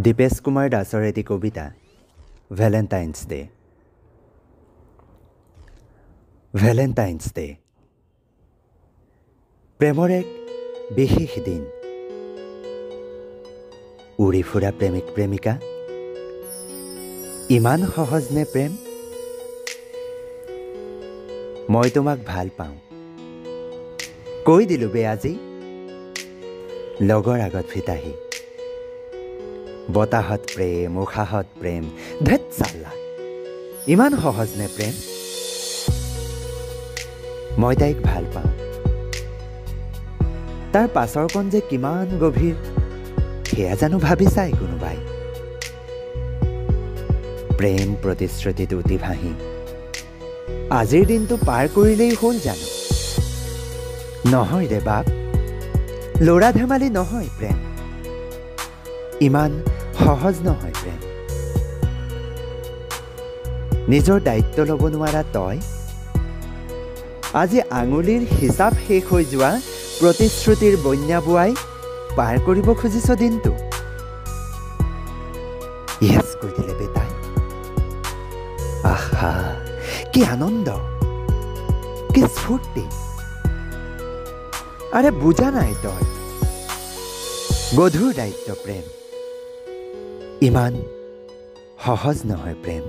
দীপেশ কুমাৰ দাসৰ এটি কবিতা Valentine's day. Valentine's day প্ৰেমৰ এক বিশেষ দিন। উৰি ফুৰা প্ৰেমিক প্ৰেমিকা, ইমান সহজ নে প্ৰেম? মই তোমাক ভাল পাওঁ কৈ দিলো বে আজি, লগৰ আগত ফিতাহি। বতাহত প্ৰেম, উশাহত প্ৰেম, ধেৎ চাল্লা, ইমান সহজ নে প্ৰেম? মই তাইক ভাল পাওঁ, তাৰ পাছৰকণ যে কিমান গভীৰ, সেয়া জানো ভাবি চাই কোনোবাই? প্ৰেম প্ৰতিশ্ৰুতিত উটি ভাহি আজিৰ দিনটো পাৰ কৰিলেই হ'ল জানো? নহয় ৰে বাপ, ল'ৰা ধেমালি নহয় প্ৰেম, ইমান সহজ নহয় প্ৰেম। নিজৰ দায়িত্ব ল'ব নোৱাৰা তই আজি আঙুলিৰ হিচাপ শেষ হৈ যোৱা প্ৰতিশ্ৰুতিৰ বন্যা বোৱাই পাৰ কৰিব খুজিছ দিনটো। ইয়েছ কৈ দিলে বেটাই, আহা কি আনন্দ, কি স্ফূৰ্তি। আৰে বুজা নাই তই, গধুৰ দায়িত্ব প্ৰেম, ইমান সহজ নহয় প্ৰেম।